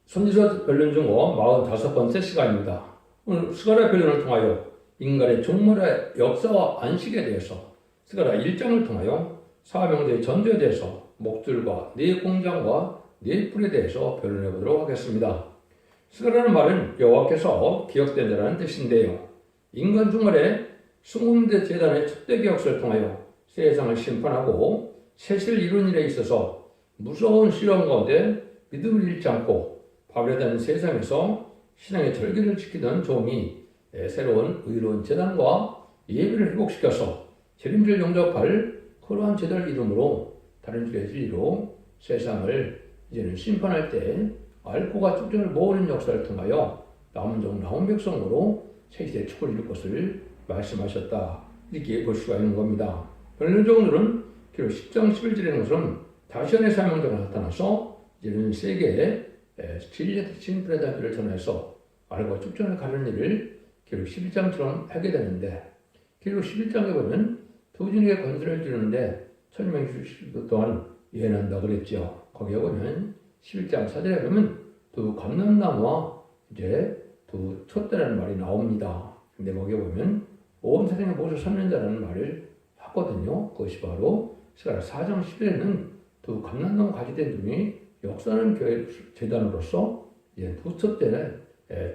손지서 변론 중 45번째 시간입니다. 오늘 스가랴 변론을 통하여 인간의 종말의 역사와 안식에 대해서, 스가랴 1장을 통하여 사명자의 전제에 대해서, 목줄과 네 공장과 네 뿔에 대해서 변론해 보도록 하겠습니다. 스가랴는 말은 여호와께서 기억된다는 뜻인데요. 인간 종말의 순금대 재단의 촛대 기억서를 통하여 세상을 심판하고 세실 이룬 일에 있어서 무서운 시련 가운데 믿음을 잃지 않고 바벨론 세상에서 신앙의 절기를 지키던 종이 새로운 의로운 재단과 예배를 회복시켜서 재림절 영접할 그러한 제도를 이름으로 다른 줄의 진리로 세상을 이제는 심판할 때 알고가 축전을 모으는 역사를 통하여 남은 종 남은 백성으로 세시대 축을 이룰 것을 말씀하셨다. 이렇게 볼 수가 있는 겁니다. 변론적으로는 기록 10장 11절에 것은 다시안의 사명자가 나타나서 이제는 세계에 진리의 심판의 단계를 전해서 알고 축전을 가는 일을 기록 11장처럼 하게 되는데, 기록 11장에 보면 두 진리의 건설을 지르는데 1000명 동안 예언한다 그랬죠. 거기에 보면 11장 4절에 보면 두 감람나무와 이제 두 촛대라는 말이 나옵니다. 근데 거기에 보면 온 세상에 모두 선면자라는 말을 하거든요. 그것이 바로 스가랴 4장 10절에는 두 감람나무 가지된 중이 역사하는 교회 재단으로서 두 촛대는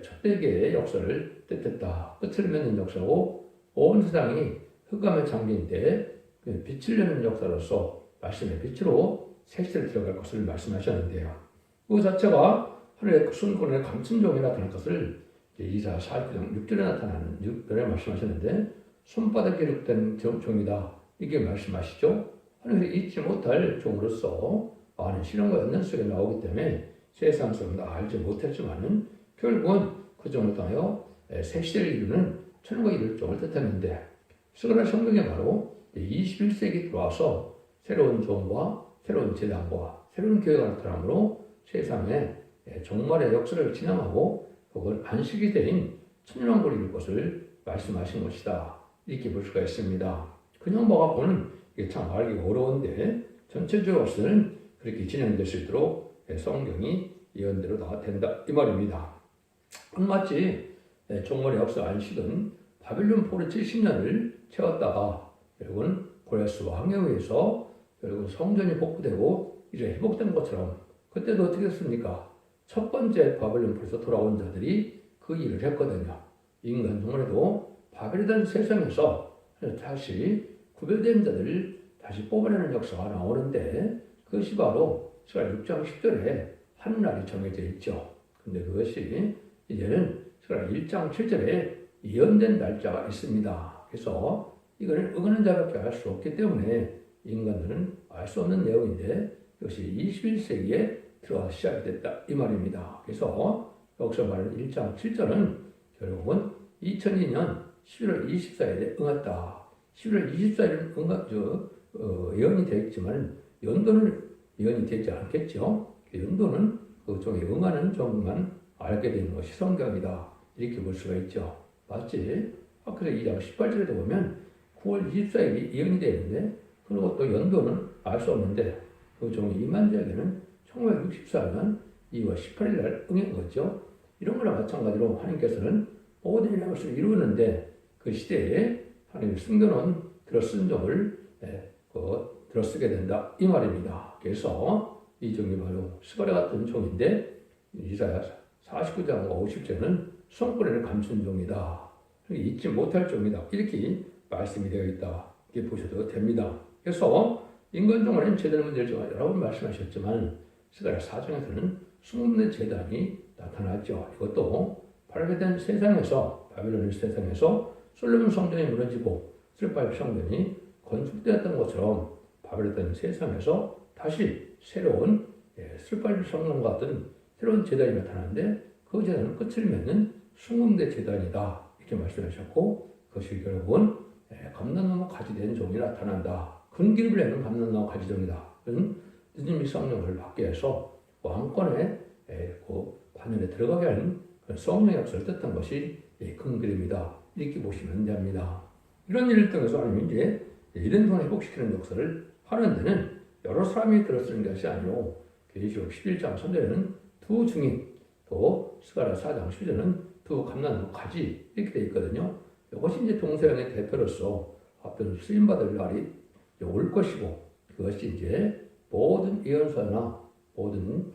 촛대계의 역사를 뜻했다. 끝을 맺는 역사고 온 세상이 흑암의 장기인데 빛을 내는 역사로서 말씀의 빛으로 세시를 들어갈 것을 말씀하셨는데요. 그 자체가 하늘의 순권의 감춘종이 나타날 것을 이사 49장 6절에 나타나는 6절에 말씀하셨는데, 손바닥에 기록된 종이다 이게 말씀하시죠. 하늘에서 잊지 못할 종으로서 많은 시련과 연단 속에 나오기 때문에 세상 사람도 알지 못했지만은 결국은 그 종을 통하여 새 시대를 이루는 천국을 이룰 종을 뜻했는데, 스가랴 성경에 바로 21세기 들어와서 새로운 종과 새로운 제단과 새로운 교회가 나타나므로 세상에 종말의 역사를 진행하고 그걸 안식이 된 천년왕국을 이룰 것을 말씀하신 것이다. 이렇게 볼 수가 있습니다. 그냥 보는 이게 참 알기 어려운데 전체적으로는 그렇게 진행될 수 있도록 성경이 예언대로 다 된다 이 말입니다. 마치 종말의 역사 안식은 바빌론 포로 70년을 채웠다가 결국은 고레스와 항해에 의해서 결국 성전이 복구되고 이제 회복된 것처럼, 그때도 어떻게 됐습니까? 첫 번째 바벨론 포로에서 돌아온 자들이 그 일을 했거든요. 인간 종말에도 바벨론 세상에서 다시 구별된 자들을 다시 뽑아내는 역사가 나오는데, 그것이 바로 스가랴 6장 10절에 한 날이 정해져 있죠. 근데 그것이 이제는 스가랴 1장 7절에 예언된 날짜가 있습니다. 그래서 이거는 응하는 자밖에 알 수 없기 때문에 인간들은 알 수 없는 내용인데, 이것이 21세기에 들어와 시작됐다 이 말입니다. 그래서 여기서 말하는 1장 7절은 결국은 2002년 11월 24일에 응했다. 11월 24일은 예언이 되겠지만 연도는 예언이 되지 않겠죠. 연도는 그 종에 응하는 종만 알게 되는 것이 성경이다. 이렇게 볼 수가 있죠. 마치 학교에서 2장 18절에도 보면 9월 24일이 예언이 되는데, 그리고 또 연도는 알 수 없는데 그 종이 임한 자에게는 1964년 2월 18일 날 응한 거죠. 이런 거나 마찬가지로 하나님께서는 모든 일의 것을 이루는데 그 시대에 하나님의 숨겨놓은 들어쓴 종을 들어쓰게 된다 이 말입니다. 그래서 이 종이 바로 스가랴 같은 종인데, 이사야 49장과 50절은 손꼬리를 감춘 종이다. 잊지 못할 종이다. 이렇게 말씀이 되어 있다. 이렇게 보셔도 됩니다. 그래서 인간 종말은 제대로 문제를 여러 번 말씀하셨지만 스가랴 4장에서는 숨는 제단이 나타났죠. 이것도 파괴된 세상에서, 바벨론 세상에서 솔로몬 성전이 무너지고 스룹바벨 성전이 건축되었던 것처럼 바벨론 세상에서 다시 새로운 스룹바벨 성전 같은 새로운 제단이 나타나는데, 그 제단은 끝을 맺는 순금대 제단이다 이렇게 말씀하셨고, 그것이 결국은 감람나무 가지된 종이 나타난다. 근기를 내는 감람나무 가지종이다. 그건 늦은 성령을 받게 해서 왕권의 그 관연에 들어가게 하는 성령의 역사를 뜻한 것이 큰 그림이다. 이렇게 보시면 됩니다. 이런 일을 통해서 하나님이 이제 이런 동안 회복시키는 역사를 하는 데는 여러 사람이 들어쓰는 것이 아니고 계시록 11장 3절에는 두 증인, 또 스가랴 4장 10절에는 두 감난 가지 이렇게 되어 있거든요. 이것이 이제 동서양의 대표로서 앞으로 쓰임받을 날이 올 것이고, 그것이 이제 모든 예언서나 모든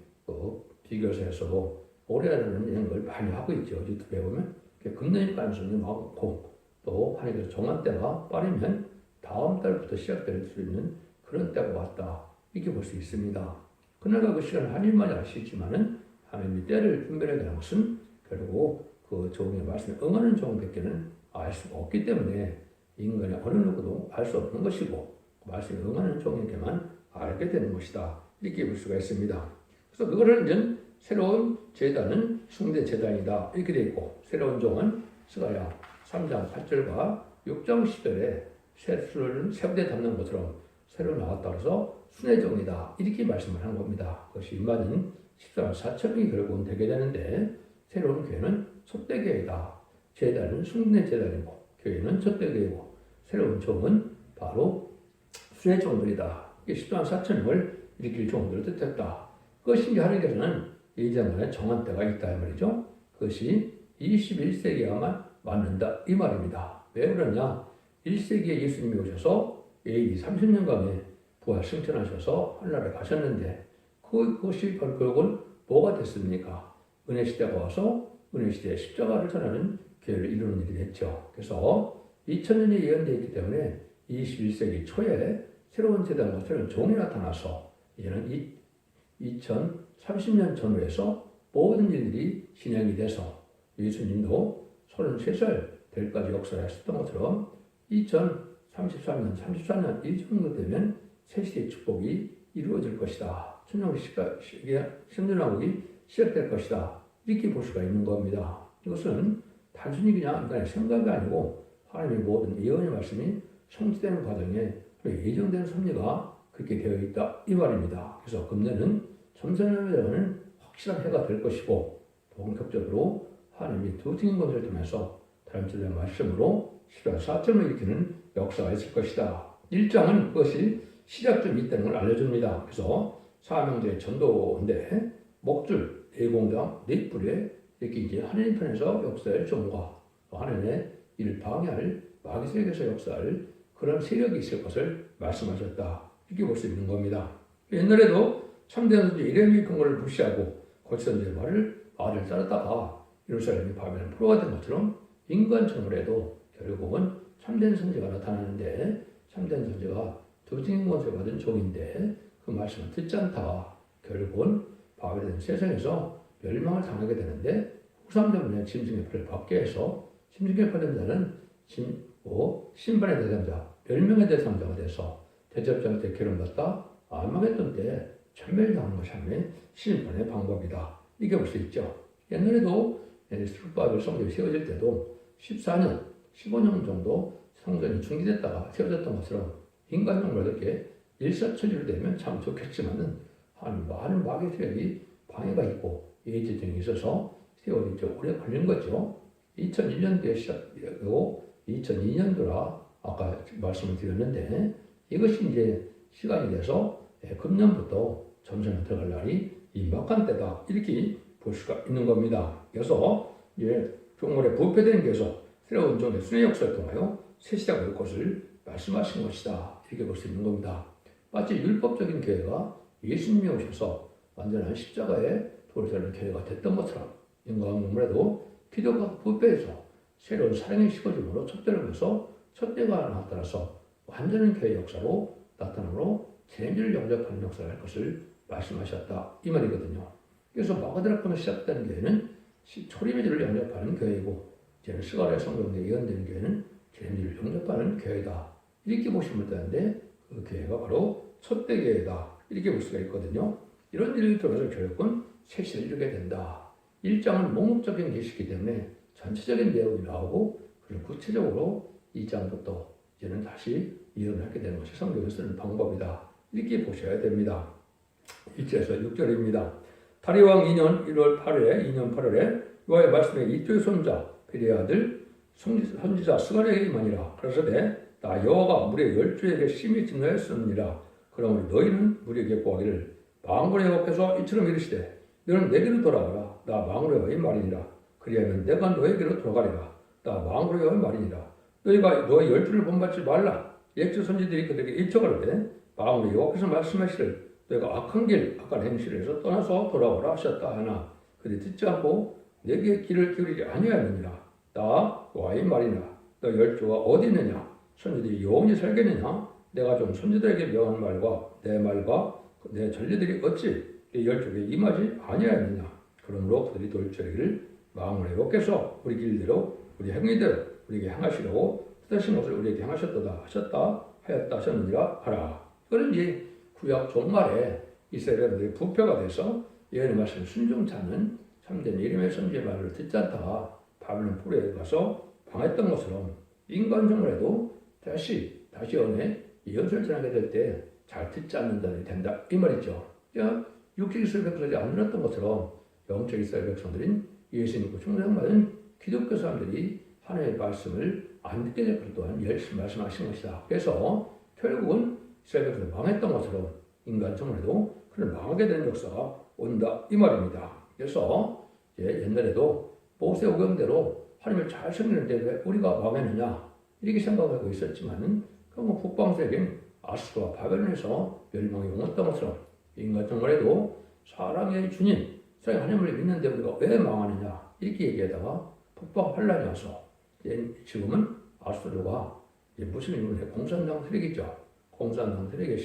비교서에서도 올해라는 이런 걸 많이 하고 있죠. 유튜브에 보면 금년일 가능성이 많고, 또 하나님께서 정한 때가 빠르면 다음 달부터 시작될 수 있는 그런 때가 왔다 이렇게 볼 수 있습니다. 그날과 그 시간을 하나님만이 알 수 있지만은 하나님이 때를 분별하게 하는 것은 결국 그 종의 말씀에 응하는 종밖에는 알 수가 없기 때문에 인간이 어느 누구도 알 수 없는 것이고, 말씀에 응하는 종에게만 알게 되는 것이다 이렇게 볼 수가 있습니다. 그래서 그거를 이제 새로운 제단은 숭대 제단이다 이렇게 되어 있고, 새로운 종은 스가랴 3장 8절과 6장 10절에 새 부대 담는 것처럼 새로 나왔다 그래서 순회종이다 이렇게 말씀을 하는 겁니다. 그것이 인간은 14만 4천명이 결국은 되게 되는데, 새로운 교회는 촛대교회다. 제단은 숭례 제단이고 교회는 촛대교회고, 새로운 종은 바로 순회종들이다. 이게 14만 4천명을 일으킬 종들을 뜻했다. 그것이 이제 하나님께서는 예전에 정한 때가 있다 이 말이죠. 그것이 21세기야만 맞는다 이 말입니다. 왜 그러냐? 1세기에 예수님이 오셔서 AD 30년간에 부활 승천하셔서 하늘나라에 가셨는데, 그것이 결국은 뭐가 됐습니까? 은혜시대가 와서 은혜시대에 십자가를 전하는 교회를 이루는 일이 됐죠. 그래서 2000년이 예언되어 있기 때문에 21세기 초에 새로운 제단과 새로운 종이 나타나서 이제는 2030년 전후에서 모든 일들이 진행이 돼서 예수님도 33살 될 까지 역사를 했었던 것처럼 2033년, 34년 이 정도 되면 새시대의 축복이 이루어질 것이다. 천년왕국이 시작될 것이다. 이렇게 볼 수가 있는 겁니다. 이것은 단순히 그냥 인간의 생각이 아니고 하나님의 모든 예언의 말씀이 성취되는 과정에 예정된 섭리가 그렇게 되어 있다 이 말입니다. 그래서 금년은 점선하는 확실한 해가 될 것이고, 본격적으로 하나님이 두 증인 권세를 통해서 다름질의 말씀으로 14점을 일으키는 역사가 있을 것이다. 1장은 그것이 시작점이 있다는 걸 알려줍니다. 그래서 사명제의 전도인데, 목줄, 내공장, 넷불에 이렇게 이제 하나님 편에서 역사할 종과 하나님의 이를 방해할 마귀 세력에서 역사할 그런 세력이 있을 것을 말씀하셨다. 이렇게 볼 수 있는 겁니다. 옛날에도 참된 선지 이레미야 근거를 무시하고 거짓 선지의 말을 따르다가 예루살렘이 바벨론 포로가 된 것처럼 인간 정월에도 결국은 참된 선지가 나타나는데, 참된 선지가 두 증인 권세를 받은 종인데 그 말씀을 듣지 않다. 결국은 바벨론 세상에서 멸망을 당하게 되는데, 후삼 때문에 짐승의 표를 받게 해서 짐승의 표된 자는 심판의 대상자, 멸명의 대상자가 돼서 대접자한테 기름받다 아마겟돈 때 천멸당하는 것이 하나님의 심판의 방법이다. 이게 볼 수 있죠. 옛날에도 스룹바벨 성전이 세워질 때도 14년, 15년 정도 성전이 중지됐다가 세워졌던 것처럼 인간용으로 이렇게 일사천리로 되면 참 좋겠지만은 많은 마귀 세력이 방해가 있고 예지 등이 있어서 세월이 좀 오래 걸린 거죠. 2001년도에 시작되고 2002년도라 아까 말씀을 드렸는데, 이것이 이제 시간이 돼서 금년부터 점선에 들어갈 날이 임박한 때다 이렇게 볼 수가 있는 겁니다. 그래서 이제 종말에 부패되는 데서 새로운 종의 순회 역사를 통하여 새 시대가 올 것을 말씀하신 것이다 이렇게 볼 수 있는 겁니다. 마치 율법적인 교회가 예수님이 오셔서 완전한 십자가의 돌을 교회가 됐던 것처럼 인간 문물에도 기도가 부패해서 새로운 사랑의 식어짐으로 촛대를 해서 촛대가 나타나서 완전한 교회 역사로 나타남으로 재미를 영접하는 역사를 할 것을 말씀하셨다 이 말이거든요. 그래서 마가다락방에 시작된 교회는 초림의질을 영접하는 교회이고, 이제는 스가랴 성경에 예언되는 교회는 재미를 영접하는 교회다 이렇게 보시면 되는데, 그 교회가 바로 촛대교회다 이렇게 볼 수가 있거든요. 이런 일을 통해서 결국은 새 시대를 이루게 된다. 1장은 목록적인 계시이기 때문에 전체적인 내용이 나오고, 그리고 구체적으로 2장부터 이제는 다시 이해를 하게 되는 것이 성경을 쓰는 방법이다 이렇게 보셔야 됩니다. 1절에서 6절입니다. 다리왕 2년 1월 8일에 2년 8월에 여호와의 말씀에 이토의 손자 베리의 아들 선지자 스가랴에게 임하니라. 그래서 나 여호와가 무리의 열주에게 심히 진노했느니라. 그러므로 너희는 무리에게 고하기를 망군의 여호와께서 이처럼 이르시되 너는 내게로 돌아와라. 나 망군의 여호와의 말이니라. 그리하면 내가 너에게로 돌아가리라. 나 망군의 여호와의 말이니라. 너희가 너의 열주를 본받지 말라. 옛적 선지들이 그들에게 일쳐가로되 망군의 여호와께서 말씀하시를 너희가 악한 길 악한 행실을 해서 떠나서 돌아오라 하셨다 하나 그들이 듣지 않고 내게 귀를 기울이지 아니하느니라. 나 여호와의 말이니라. 너 열조가 어디 있느냐? 선지들이 영원히 살겠느냐? 내가 좀 선지들에게 명한 말과 내 전례들이 어찌 이 열조에 임하지 아니하였느냐? 그러므로 그들이 돌처리를 망군의 여호와께서 우리 길대로 우리 행위대로 우리에게 행하시려고 뜻하신 것을 우리에게 행하셨다 하셨느니라 하라. 그런 이제 구약 종말에 이스라엘들이 부패가 돼서 예언의 말씀을 순종치 않는 참된 예레미야 선지의 말을 듣지 않다가 바벨론 포로에 가서 방했던 것처럼 인간 종말에도 다시 연애 예언을 전하게 될 때 잘 듣지 않는 자들이 된다 이 말이죠. 육적 이스라엘 백성들이 안 들었던 것처럼 영적 이스라엘 백성들인 예수 믿고 충성받은 기독교 사람들이 하나님의 말씀을 안 듣게 될 것 또한 열심히 말씀하신 것이다. 그래서 결국은 이스라엘 백성들이 망했던 것처럼 인간 종말에도 그런 망하게 되는 역사가 온다 이 말입니다. 그래서 옛날에도 모세 오경대로 하나님을 잘 섬기는데 왜 우리가 망했느냐 이렇게 생각하고 있었지만 그건 북방세계인 아수르와 바벨론에서 멸망이 옮았던 것처럼 인간 종말에도 사랑의 주님 하나님을 믿는데 우리가 왜 망하느냐 이렇게 얘기하다가 북방 환란이 와서 지금은 아수르가 무슬림의 공산당 세력이죠. 공산당 세력의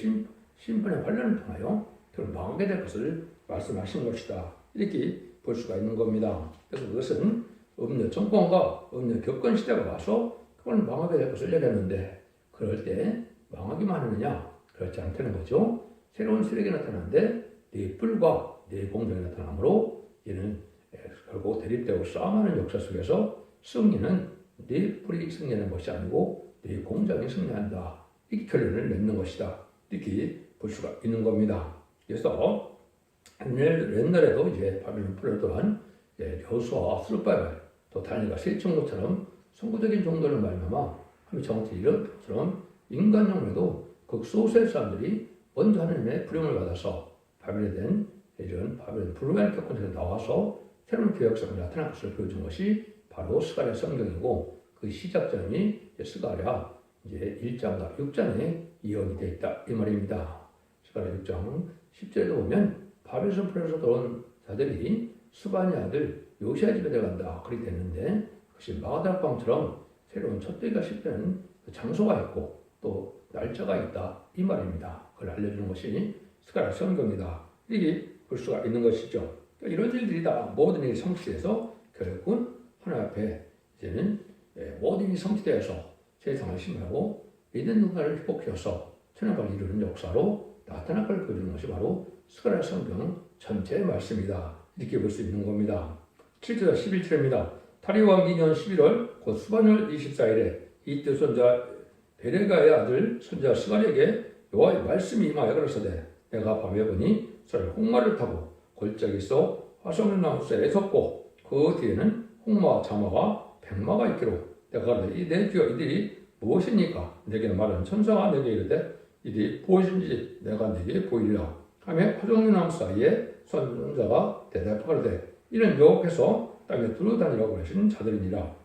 심판의 환란을 통하여 그걸 망하게 될 것을 말씀하신 것이다. 이렇게 볼 수가 있는 겁니다. 그래서 그것은 음료 정권과 음료 격권 시대가 와서 그걸 망하게 될 것을 얘기하는데 그럴 때 망하기만 하느냐? 그렇지 않다는 거죠. 새로운 세력이 나타나는데 네 뿔과 네 공정이 나타나므로 얘는 결국 대립되고 싸움하는 역사 속에서 승리는 네 뿔이 승리하는 것이 아니고 네 공정이 승리한다. 이렇게 결론을 맺는 것이다. 이렇게 볼 수가 있는 겁니다. 그래서 옛날에도 이제 바벨론 포로 또한 여호수아와 스룹바벨 또 다니엘과 세종처럼 선구적인 정도를 말미암아 정치 이런 것처럼 인간 종말에도 극소수의 사람들이 먼저 하나님의 부름을 받아서 바벨에 된 이런 바벨 블루멜 격권에서 나와서 새로운 교역성이 나타날 것을 보여준 것이 바로 스가랴 성경이고 그 시작점이 스가랴 이제 1장과 6장에 이어이 되어 있다 이 말입니다. 스가랴 6장 10절에도 보면 바벨론 포로에서 들어온 자들이 스바니 아들 요시야 집에 들어간다 그렇게 됐는데 그것이 마가다락방처럼 새로운 첫대기가 시작되는 그 장소가 있고 또 날짜가 있다 이 말입니다. 그걸 알려주는 것이 스가랴 성경이다 이렇게 볼 수가 있는 것이죠. 그러니까 이런 일들이 다 모든 일이 성취돼서 결국은 하나님 앞에 이제는 모든 일이 성취되어서 세상을 심하고 믿는 누군가를 회복해서 천국을 이루는 역사로 나타날 걸 보여주는 것이 바로 스가랴 성경 전체의 말씀이다 이렇게 볼 수 있는 겁니다. 7절 11절입니다. 다리오왕 2년 11월 곧 수반월 24일에 이때 선자 베레가의 아들 선자 스가랴에게 여호와의 말씀이 임하여 가라사대 내가 밤에 보니 서로 홍마를 타고 골짜기 속 화성나무새에 섰고 그 뒤에는 홍마와 자마와 백마가 있기로 내가 가로되 이내 주여 이들이 무엇이니까 내게 말하는 천사가 내게 이르되 이들이 무엇인지 내가 내게 보이리라 하며 화성나무 사이에 선자가 대답하되 이는 여호와께서 땅에 두루다니라고 하신 자들이니라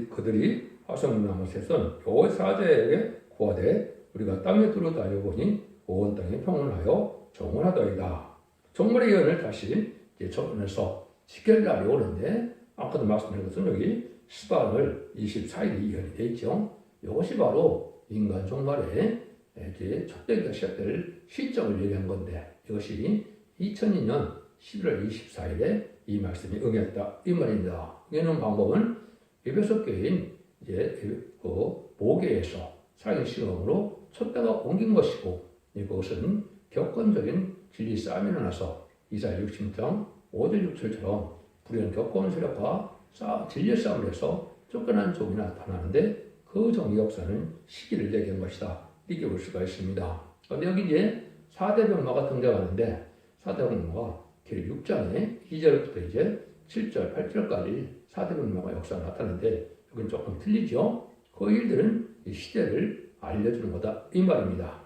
그들이 화성나무새 선 여호와의 사자에게 구하되 우리가 땅에 두루다니고 보니 온 땅에 평온하여 정원하더이다. 종말의 예언을 다시 전해서 지킬 날이 오는데 아까도 말씀드린 것은 여기 스바늘 24일이 예언이 되어 있죠. 이것이 바로 인간 종말에 첫대기가 시작될 시점을 얘기한 건데 이것이 2002년 11월 24일에 이 말씀이 응했다 이 말입니다. 응하는 방법은 에베소 교회인 모계에서 사랑의 시험으로 첫대가 옮긴 것이고 이것은 격건적인 진리 싸움이 일어나서 이사야 60장 5절 6절처럼 불의한 격건 세력과 진리 싸움을 해서 쫓겨난 종이 나타나는데 그 종의 역사는 시기를 얘기한 것이다 이렇게 볼 수가 있습니다. 그런데 여기 이제 4대 병마가 등장하는데 4대 병마가 6장에 2절부터 이제 7절 8절까지 4대 병마가 역사가 나타나는데 여기는 조금 틀리죠. 그 일들은 이 시대를 알려주는 거다 이 말입니다.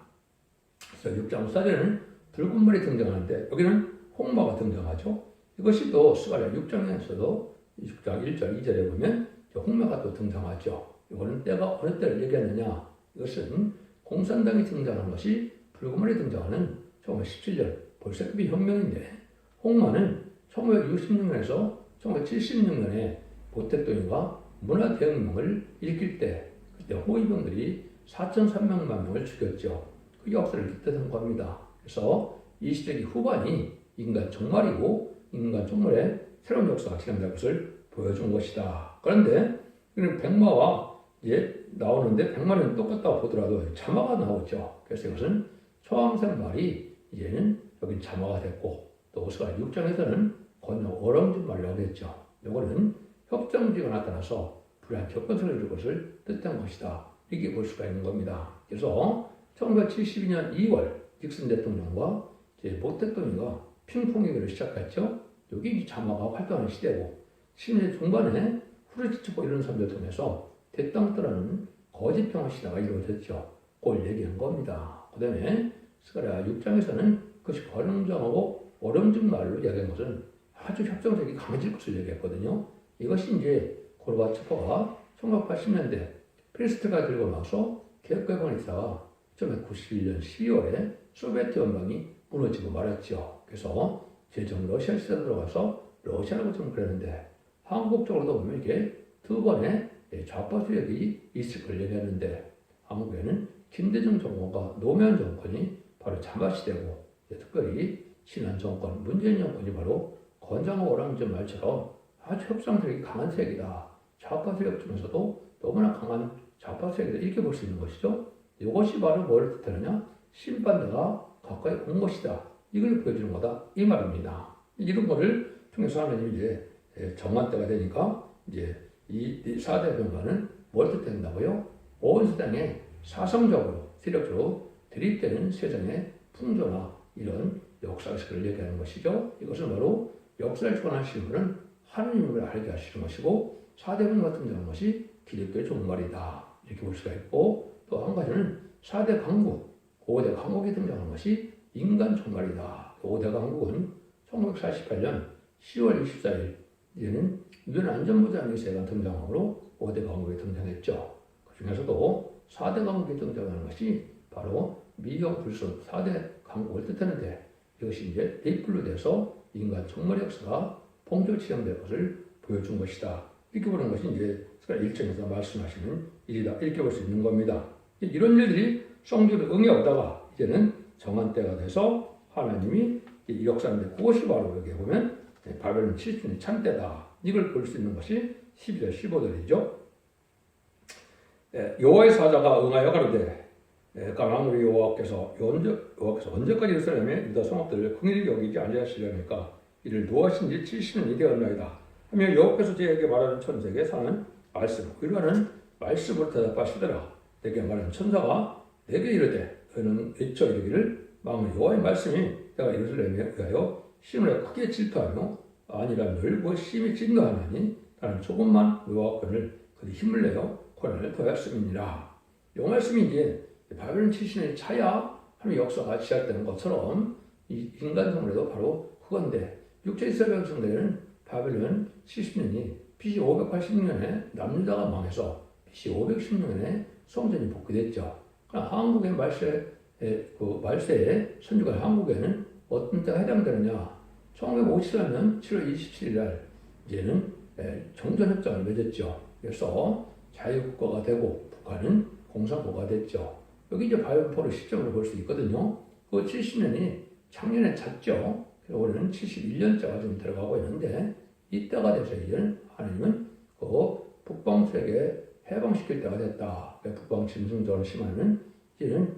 그래서 6장 4절에는 붉은 머리 등장하는데 여기는 홍마가 등장하죠. 이것이 또 스가랴 6장에서도 6장 1절 2절에 보면 홍마가 또 등장하죠. 이거는 때가 어느 때를 얘기하느냐? 이것은 공산당이 등장하는 것이 붉은 머리 등장하는 1917년 볼셰비키 혁명인데 홍마는 1966년에서 1976년에 모택동이가 문화대혁명을 일으킬 때 그때 호위병들이 4,300만 명을 죽였죠. 그 역사를 뜻한 겁니다. 그래서 20세기 후반이 인간 종말이고 인간 종말의 새로운 역사가 진행될 것을 보여준 것이다. 그런데 백마와 이제 나오는데 백마는 똑같다고 보더라도 자마가 나오죠. 그래서 이것은 초항생 말이 이제는 여기 자마가 됐고 또 오스가 6장에서는 건너 어렁진 말이라고 했죠. 이거는 협정지가 나타나서 불안 접근성을 줄 것을 뜻한 것이다. 이렇게 볼 수가 있는 겁니다. 그래서 1972년 2월 닉슨 대통령과 모 대통령이 핑퐁 얘기를 시작했죠. 여기 자마가 활동하는 시대고 10년 중반에 후르츠초프 이런 사람들 통해서 대땅 떠나는 거짓 평화 시대가 이루어졌죠. 그걸 얘기한 겁니다. 그 다음에 스가랴 6장에서는 그것이 거렁정하고 어렁진 말로 이야기한 것은 아주 협정적이 강해질 것을 얘기했거든요. 이것이 이제 고르바초프가 1980년대 페레스트가 들고 나서 개혁개방을 있다가 1991년 12월에 소비에트 연방이 무너지고 말았죠. 그래서 제정 러시아 시대로 들어가서 러시아라고 좀 그랬는데 한국 쪽으로도 보면 이게 두 번의 좌파 세력이 있을 걸 얘기하는데 한국에는 김대중 정권과 노무현 정권이 바로 자마시대고 특별히 신한 정권, 문재인 정권이 바로 건장하고 오랑진 말처럼 아주 협상력이 강한 세력이다. 좌파 세력 중에서도 너무나 강한 좌파 세력이다. 이렇게 볼 수 있는 것이죠. 이것이 바로 뭘 뜻하느냐? 심판대가 가까이 온 것이다. 이걸 보여주는 거다. 이 말입니다. 이런 거를 통해서 하나님이 이제 정한 때가 되니까 이제 이 4대 변화는 뭘 뜻한다고요? 온 세상에 사성적으로, 세력적으로 대립되는 세상의 풍조나 이런 역사식을 얘기하는 것이죠. 이것은 바로 역사를 주관하시는 분은 하나님을 알게 하시는 것이고 4대 변화가 등장하는 것이 기독교의 종말이다. 이렇게 볼 수가 있고 또 한 가지는 4대 강국, 5대 강국이 등장하는 것이 인간 종말이다. 5대 강국은 1948년 10월 24일 이제는 유엔 안전보장의회가 등장함으로 5대 강국이 등장했죠. 그 중에서도 4대 강국이 등장하는 것이 바로 미경 불순 4대 강국을 뜻하는데 이것이 이제 대입불로 돼서 인간 종말 역사가 봉절 지정될 것을 보여준 것이다. 이렇게 보는 것이 이제 1장에서 말씀하시는 일이다. 이렇게 볼 수 있는 겁니다. 이런 일들이 성경에 응해오다가 이제는 정한 때가 돼서 하나님이 이 역사인데 그것이 바로 여기 보면 바벨론 70년의 참때다. 이걸 볼 수 있는 것이 12절 15절이죠. 여호와의 사자가 응하여 가로되 가만히 여호와께서 언제까지 예루살렘에 유다 성읍들을 긍휼히 여기지 아니하시려니까 이를 노하신 지 70년이 되었나이다 하며 여호와께서 제게 말하는 천사에게 사는 말씀 이러한 말씀을 대답하시더라. 내게 말하는 천사가 내게 이르되 너는 외쳐 이르기를 마음의 여호와의 말씀이 내가 예루살렘에 위하여 심을 크게 질투하며 아니라 넓고 심히 진노하나니 나는 조금만 의와 권을 그리 힘을 내어 고난을 더하였음이니라. 이 말씀이 이제 바벨론 70년의 차야 하는 역사가 시작되는 것처럼 이 인간 성례도 바로 그건데 육체 이스라엘 백성들은 바벨론 70년이 BC 586년에 남유다가 망해서 BC 516년에 성전이 복귀됐죠. 그러나 한국의 말세의 선주가 한국에는 어떤 때가 해당되느냐? 1954년 7월 27일 날 이제는 정전협정을 맺었죠. 그래서 자유국가가 되고 북한은 공산국가가 됐죠. 여기 이제 바이오포를 시점으로 볼 수 있거든요. 그 70년이 작년에 찼죠. 그래서 올해는 71년째가 좀 들어가고 있는데 이때가 돼서 이제는 하나님은 그 북방 세계 해방시킬 때가 됐다. 북방 짐승전을 심하는 이제는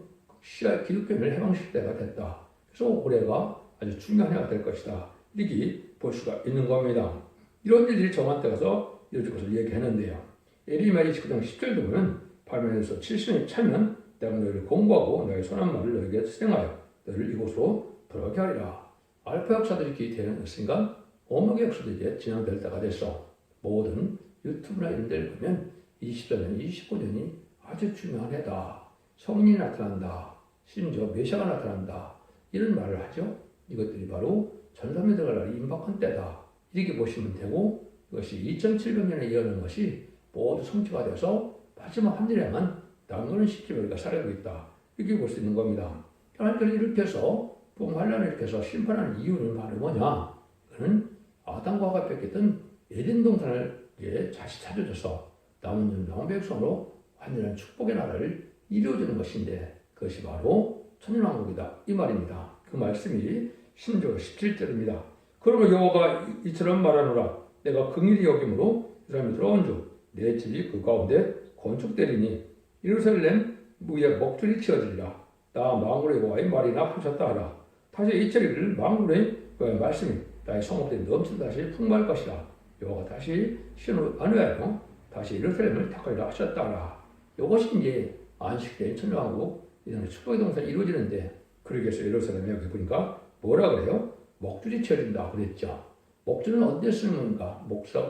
기독교를 해방시킬 때가 됐다. 그래서 올해가 아주 중요한 해가 될 것이다. 이렇게 볼 수가 있는 겁니다. 이런 일들이 정한 때 가서 이어질 것을 얘기했는데요. 에리미야 29장 10절도 보면 바벨론에서 70년이 차면 내가 너희를 공부하고 너희 선한 말을 너희에게 수행하여 너희를 이곳으로 돌아오게 하리라. 알파 역사들이 이렇게 되었으니까 오목의 역사도 이제 진행될 때가 됐어. 모든 유튜브나 이런 데를 보면 24년, 29년이 아주 중요한 해다. 성인이 나타난다. 심지어 메시아가 나타난다. 이런 말을 하죠. 이것들이 바로 전삼에 들어갈 날이 임박한 때다. 이렇게 보시면 되고 이것이 2700년에 이어는 것이 모두 성취가 돼서 마지막 한 일에만 남은 십지벌이가 사라지고 있다. 이렇게 볼 수 있는 겁니다. 하나님께서 이렇게 해서 부활란을 이렇게 해서 심판하는 이유는 바로 뭐냐? 그는 아담과 하가 뺏겼던 에덴 동산을 다시 찾아줘서 남은 영백성으로 완전한 축복의 나라를 이루어주는 것인데 그것이 바로 천년왕국이다. 이 말입니다. 그 말씀이 신조 17절입니다. 그러므로 여호와가 이처럼 말하노라. 내가 긍휼히 여김으로 이 사람이 들어온 주 내 집이 그 가운데 건축되리니 예루살렘 무에 먹줄이 치어지리라. 나 망군의 여호와의 말이나 하셨다 하라. 다시 이 처리를 망군의 여호와의 말씀이 나의 성읍들이 넘치다 다시 풍부할 것이라. 여호와가 다시 신을 안위하여 다시 예루살렘을 닦으리라 하셨다 하라. 이것이 이제 안식된 천년왕국 이런 축복의 동산이 이루어지는데 그러기 위해서 예루살렘에 여기 보니까 뭐라 그래요? 먹줄이 치어진다 그랬죠. 먹줄은 언제 쓰는 건가?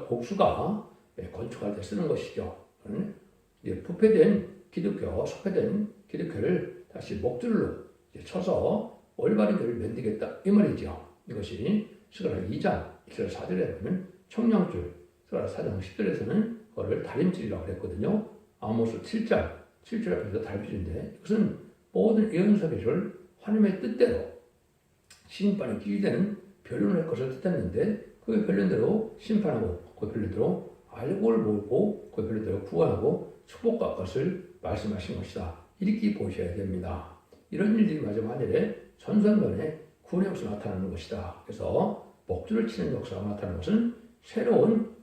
복수가 건축할 때 쓰는 것이죠. 부패된 기독교, 소패된 기독교를 다시 먹줄로 쳐서 올바른 교를 만들겠다 이 말이죠. 이것이 스가랴 2장 1절 4절에 보면 청량줄, 스가랴 4장 10절에서는 그거를 다림줄이라고 그랬거든요. 아모스 7장 7절 앞에서 다림줄인데 이것은 모든 예언서 계시를 하나님의 뜻대로 심판에 기이되는 변론할 것을 뜻했는데 그 변론대로 심판하고 그 변론대로 알고를 모으고 그 변론대로 구원하고 축복과 것을 말씀하신 것이다. 이렇게 보셔야 됩니다. 이런 일들이 마지막 하늘에 전선변에 구원의 역사가 나타나는 것이다. 그래서 목줄을 치는 역사가 나타나는 것은 새로운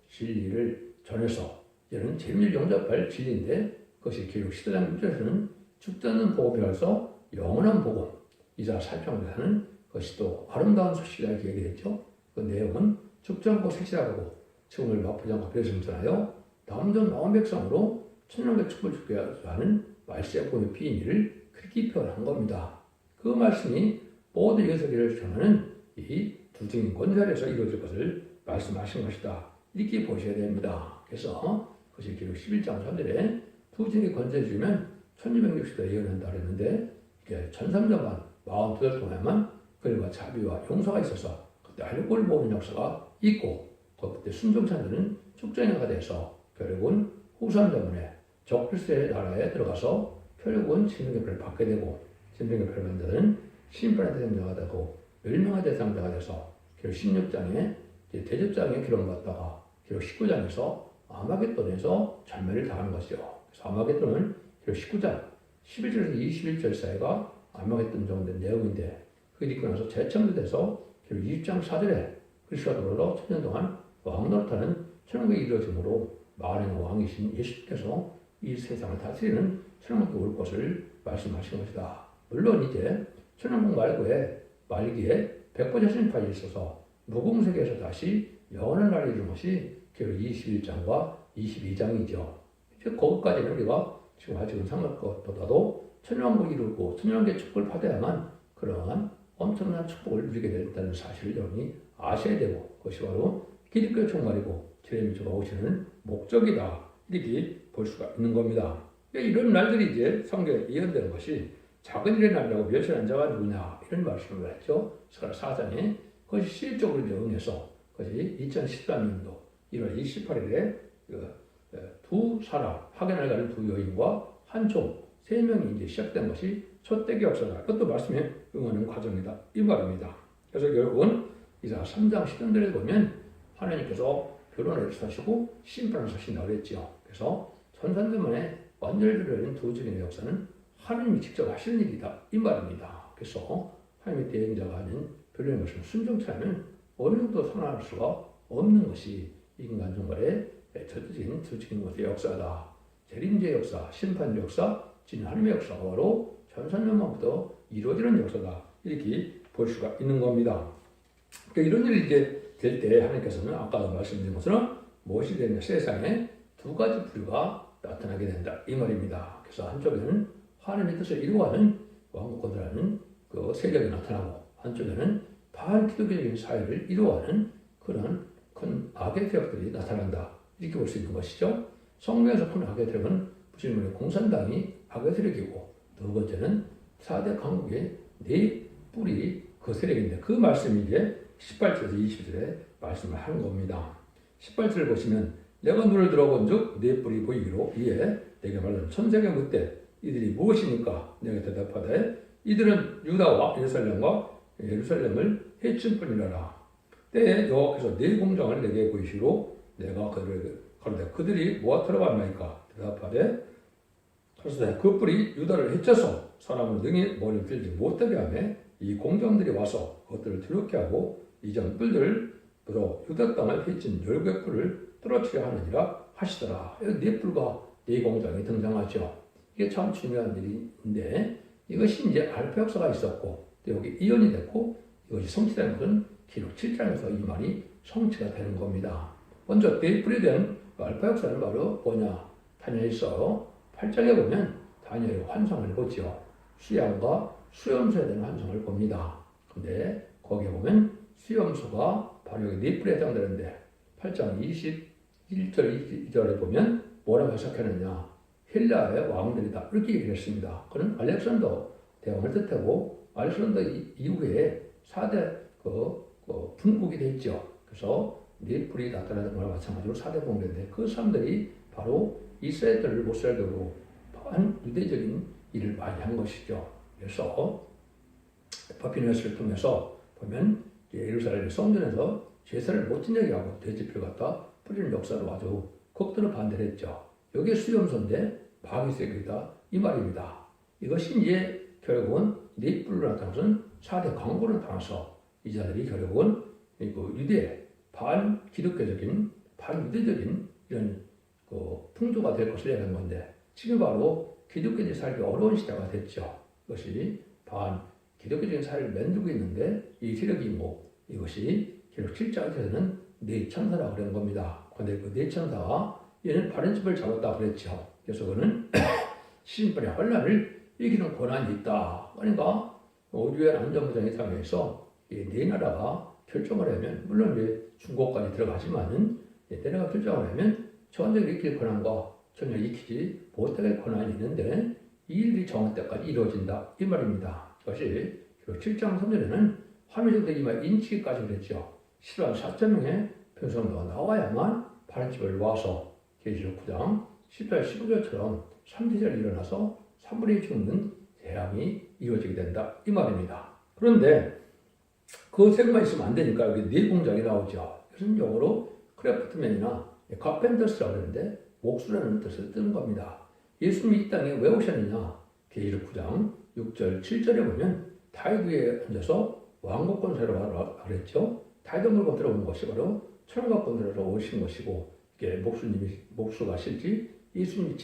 진리를 전해서 이제는 재미를 영접할 진리인데 그것이 기록 14장 6절에서는 죽지 않는 복음이라서 영원한 복음 이자 살펴보는 것이 또 아름다운 소식이라고 얘기했죠. 그 내용은 죽지 않고 색시라고 죽음을 맛보지 않고 배승전하여 남전 나온 백성으로 천년의 축복을 주게 하는 말세의 복음의 비밀을 그렇게 표현한 겁니다. 그 말씀이 모든 예수기를 전하는 이 두 증인 권세에서 이루어질 것을 말씀하신 것이다. 이렇게 보셔야 됩니다. 그래서 그것이 기록 11장 3절에 두 증인 권세 주면 1260대 예언한다 그랬는데 이게 1300만 42절 동안만 그들과 자비와 용서가 있어서 그때 알고를 모으는 역사가 있고 그때 순종자들은 축전자가 돼서 결국은 후산 때문에 적필수의 나라에 들어가서 결국은 진정의 받게 되고 진정의 받는 자들은 심판의 대상자가 되고 멸망의 대상자가 돼서 결국 16장에 대접장에 기록받다가 결국 19장에서 아마겟돈에서 절멸을 당하는 것이죠. 그래서 아마겟돈은 결국 19장 11절에서 21절 사이가 아마겟돈 정도 내용인데 그게 있고 나서 재창조돼서 결국 20장 4절에 그리스도가 더불어 천년 동안 왕노릇하는 천국에 이루어짐으로 만왕의 왕이신 예수께서 이 세상을 다스리는 천국에 올 것을 말씀하신 것이다. 물론 이제 천국 말기에 백보자신파에 있어서 무궁세계에서 다시 영원한 날을 이루는 것이 결국 21장과 22장이죠. 이제 거기까지는 우리가 지금 아직은 생각할 것보다도 천년왕국을 이루고 천년왕국의 축복을 받아야만 그러한 엄청난 축복을 누리게 된다는 사실을 여러분이 아셔야 되고 그것이 바로 기독교의 종말이고 주님께서 오시는 목적이다. 이렇게 볼 수가 있는 겁니다. 이런 날들이 이제 성경에 예언되는 것이 작은 일의 날이라고 멸시하는 자가 누구냐 이런 말씀을 했죠. 스가랴 4장에 그것이 실적으로 응해서 그것이 2013년도 1월 28일에 두 사람 하겐을 가는 두 여인과 한 종 세 명이 이제 시작된 것이 초대기 역사다. 그것도 말씀에 응하는 과정이다. 이 말입니다. 그래서 결국은 이사 3장 10절에 보면 하나님께서 결혼을 하시고 심판을 하신다고 그랬죠. 그래서 천산대만에 완전히 들어있는 두 증인의 역사는 하나님이 직접 하시는 일이다. 이 말입니다. 그래서 하나님의 대행자가 하는 별로의 말씀 순종치 않으면 어느 정도 선할 수가 없는 것이 인간 종말의 저지인 두 증인의 역사다. 재림제의 역사, 심판의 역사, 진 하나님의 역사가 바로 전산년만부터 이루어지는 역사다. 이렇게 볼 수가 있는 겁니다. 그러니까 이런 일이 이제 될 때 하나님께서는 아까 말씀드린 것처럼 무엇이 되냐 세상에 두 가지 부류가 나타나게 된다. 이 말입니다. 그래서 한쪽에는 하나님의 뜻을 이루어가는 왕국권이라는 그 세력이 나타나고 한쪽에는 반기독교적인 사회를 이루어가는 그런 큰 악의 세력들이 나타난다. 이렇게 볼 수 있는 것이죠. 성경에서 큰 악의 세력은 무슬림의 공산당이 악의 세력이고 두 번째는 4대 강국의 네 뿔이 그 세력인데 그 말씀이 이제 18절에서 20절에 말씀을 하는 겁니다. 18절을 보시면 내가 눈을 들어본 즉 네 뿔이 보이기로 이에 내게 말하는 천사에게 묻되 이들이 무엇이니까 내가 대답하되 이들은 유다와 예루살렘을 해친 뿐이라라. 때에 여호와께서 네 공장을 내게 보이시로 내가 그들에게 가로되 그들이 무엇하러 왔나이까 대답하되 가로되 그 뿔이 유다를 해쳐서 사람을 능히 머리를 들지 못하게 하며 이 공장들이 와서 그것들을 두렵게 하고 이전 뿔들로 유다 땅을 해친 열국의 뿔을 떨어뜨려 하느니라 하시더라. 네 뿔과 네 공장이 등장하죠. 이게 참 중요한 일인데 이것이 이제 알파 역사가 있었고 또 여기 이언이 됐고 이것이 성취된 것은 기록 7장에서 이 말이 성취가 되는 겁니다. 먼저 네 뿔에 대한 알파 역사는 바로 뭐냐? 다니엘에 있어요. 8장에 보면 다니엘의 환상을 보죠. 수양과 수염소에 대한 환상을 봅니다. 근데 거기에 보면 수염소가 바로 여기 네 뿔에 해당되는데 8장 21절 2절에 보면 뭐라고 해석하느냐? 헬라의 왕들이 다 이렇게 얘기를 했습니다. 그는 알렉산더 대왕을 뜻하고 알렉산더 이후에 4대 분국이 됐죠. 그래서 네 뿔이 나타나는 거랑 마찬가지로 4대 분국인데 그 사람들이 바로 이스라엘을 못 살도록 반유대적인 일을 많이 한 것이죠. 그래서 바비로니아를 통해서 보면 예루살렘 성전에서 제사를 못 지내게 하고 돼지뼈를 갖다 뿌리는 역사로 아주 극도로 반대를 했죠. 여기에 수염소인데 바위색이다 이 말입니다. 이것이 이제 결국은 네 뿔로 나타난 것은 4대 광고로 나타나서 이 자들이 결국은 유대 반기독교적인 반유대적인 이런 풍조가 될 것을 얘기한 건데 지금 바로 기독교인이 살기 어려운 시대가 됐죠. 이것이 반기독교적인 사회를 만들고 있는데 이 세력이 이것이 기록 7장에서는 네 천사라고 그런 겁니다. 그런데 그 네 천사가 얘는 바른 집을 잡았다 그랬죠. 그래서 그는 신분의 혼란을 이기는 권한이 있다. 그러니까 유엔 안전보장의 상에서 네 나라가 결정을 하면 물론 이제 중국까지 들어가지만은 내가 결정을 하면 전쟁을 일으킬 권한과 전쟁을 일으키지 못하게 권한이 있는데 이 일이 정한 때까지 이루어진다 이 말입니다. 그것이 7장 3절에는 화면적으로 이말 인치기까지 그랬죠. 10만 4천 명의 편성도가 나와야만 바른 집을 와서 계시록 9장 10절 15절처럼 3대절 일어나서 3분의 1 죽는 재앙이 이루어지게 된다 이 말입니다. 그런데 그 생각만 있으면 안 되니까 여기 네 공장이 나오죠. 무슨 용어로 크래프트맨이나 카펜터스라고 하는데 목수라는 뜻을 뜨는 겁니다. 예수님이 이 땅에 왜 오셨느냐? 계시록 9장 6절 7절에 보면 다윗 위에 앉아서 왕국 권세로 그랬죠. 다윗의 물건 들어온 것이 바로 천국 권세로 오신 것이고 이게 목수가 실지 예수님이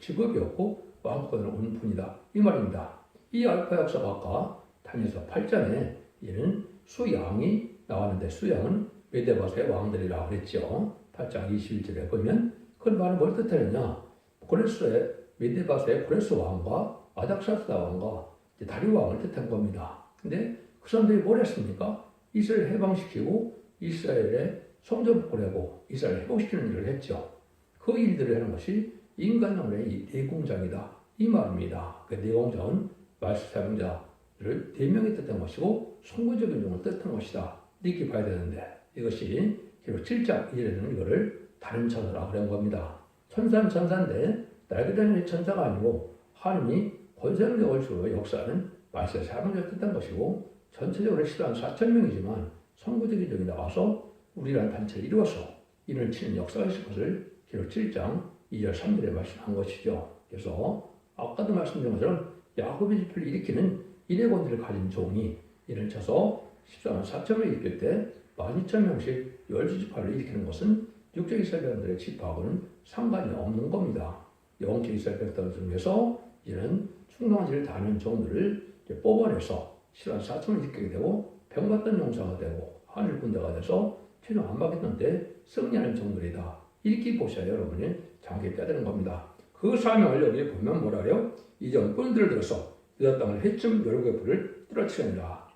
직업이었고 왕권으로 온 분이다 이 말입니다. 이 알파 역사가 아까 다니엘서 8장에 얘는 수양이 나왔는데 수양은 메데바스의 왕들이라고 그랬죠. 8장 21절에 보면 그 말은 뭘 뜻하느냐? 고레스의 메데바스의 고레스 왕과 아닥사스다 왕과 다리 왕을 뜻한 겁니다. 근데 그 사람들이 뭘 했습니까? 이스라엘 해방시키고 이스라엘의 성전 복원하고 이스라엘 회복시키는 일을 했죠. 그 일들을 하는 것이 인간론의 이 내공장이다 이 말입니다. 그 내공장은 말씀 사용자를 4명이 뜻한 것이고 선거적인 용을 뜻한 것이다 이렇게 봐야 되는데 이것이 기록 7장 1절에는 이거를 다른 천사라고 그런 겁니다. 천사는 천사인데 날개다니는 천사가 아니고 하나님이 권세를 내걸수록 역사는 말씀 사용자를 뜻한 것이고 전체적으로 10만 4천 명이지만 선거적인 적이 나와서 우리라는 단체를 이루어서 인을 치는 역사가 있을 것을 기록 7장 2절 3절에 말씀한 것이죠. 그래서 아까도 말씀드린 것처럼 야곱의 집회를 일으키는 인해권들을 가진 종이 인을 쳐서 14만 4천을 일으킬 때 12,000명씩 열주지파를 일으키는 것은 육적 이스라엘들의 지파하고는 상관이 없는 겁니다. 영적 이스라엘들 중에서 이는 충성한 일을 다하는 종들을 뽑아내서 14만 4천을 일으키게 되고 병받던 용사가 되고 하늘 군대가 돼서 최종 안 받겠는데 승리하는 종들이다. 이렇게 보셔야 여러분이 장기에 빼드는 겁니다. 그 사명을 여기 보면 뭐라래요? 이전 뿔들을 들어서 유다 땅을 해쯤 열국의 뿔을 떨어뜨리느라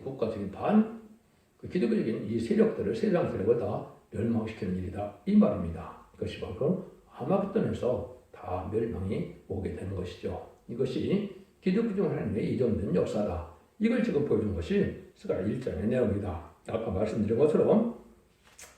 국가적인 기독교적인 이 세력들을 세상 세력을 다 멸망시키는 일이다 이 말입니다. 이것이 바로 아마겟돈에서 다 멸망이 오게 되는 것이죠. 이것이 기독교 중 하나님의 이정된 역사다. 이걸 지금 보여준 것이 스가랴 1장의 내용이다. 아까 말씀드린 것처럼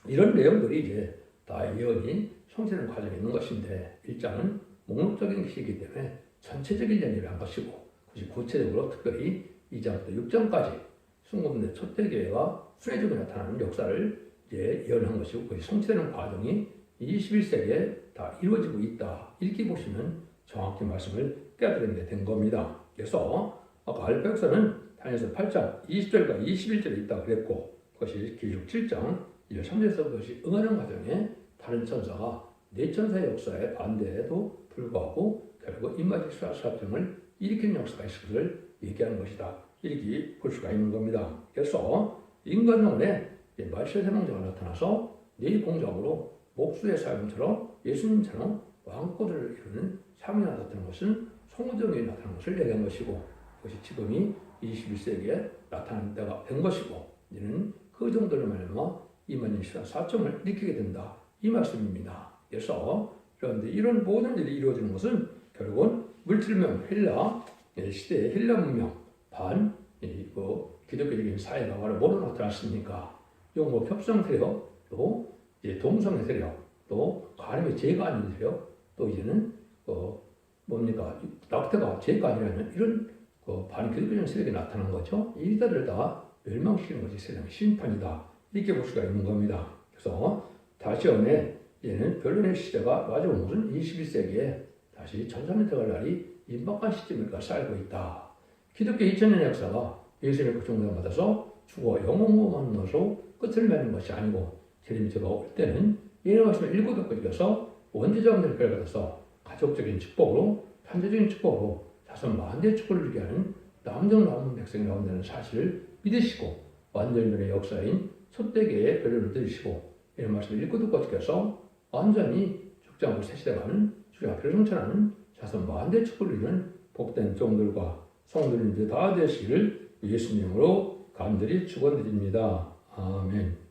이런 내용들이 이제 다 예언이 성취되는 과정에 있는 것인데 1장은 목록적인 것이기 때문에 전체적인 얘기를 한 것이고 그것이 구체적으로 특별히 2장부터 6장까지 순금대 초대교회가 순회적으로 나타나는 역사를 이제 예언한 것이고 그것이 성취되는 과정이 21세기에 다 이루어지고 있다. 이렇게 보시면 정확히 말씀을 깨달게 된 겁니다. 그래서 아까 알파 역사는 다니엘서 8장 20절과 21절에 있다 그랬고 그것이 기록 7장 1절 3절에서 그것이 응하는 과정에 다른 천사가 네 천사의 역사에 반대에도 불구하고 결국 임마지 사건을 일으키는 역사가 있을 것을 얘기하는 것이다. 이렇게 볼 수가 있는 겁니다. 그래서 인간 영혼에 말세 세명자가 나타나서 네 공작으로 목수의 사용처럼 예수님처럼 왕권을 이루는 상이 나타나는 것은 성호정이 나타나는 것을 얘기한 것이고 그것이 지금이 21세기에 나타난 때가 된 것이고 이는 그 정도로 말하면 이만희 시간 4점을 일으키게 된다. 이 말씀입니다. 그래서 그런데 이런 모든 일이 이루어지는 것은 결국은 물질명 헬라 시대의 헬라 문명 반 기독교적인 사회가 바로 뭐로 나타났습니까? 뭐 협상 세력 또 이제 동성애 세력 또 가늠의 죄가 아닌 세력 또 이제는 뭡니까 낙태가 죄가 아니라는 이런 반기독교적인 세력이 나타난 거죠. 이들을 다 멸망시키는 것이 세상의 심판이다. 이렇게 볼 수가 있는 겁니다. 그래서 다시 한번 얘는 변론의 시대가 마지막 무슨 21세기에 다시 천사는 들어갈 날이 임박한 시점일까 살고 있다. 기독교 2000년 역사가 예수님의 고통을 받아서 죽어 영원만 넣어서 끝을 맺는 것이 아니고 재림이 제가 올 때는 예언의 말씀을 읽고도 끊겨서 원죄적 연결을 받아서 가족적인 축복으로 편재적인 축복으로 자손 만대의 축복을 누리게 하는 남정 남은 백성이 나온다는 사실을 믿으시고 완전변의 역사인 초대계의 변론을 들으시고 이런 말씀을 읽고도 끊겨서 완전히 죽지 않고 새 시대가는 주의 앞에 성천하는 자손 만대의 축복을 누리는 복된 종들과 성도님들 다 되시기를 예수님으로 간절히 축원드립니다. 아멘.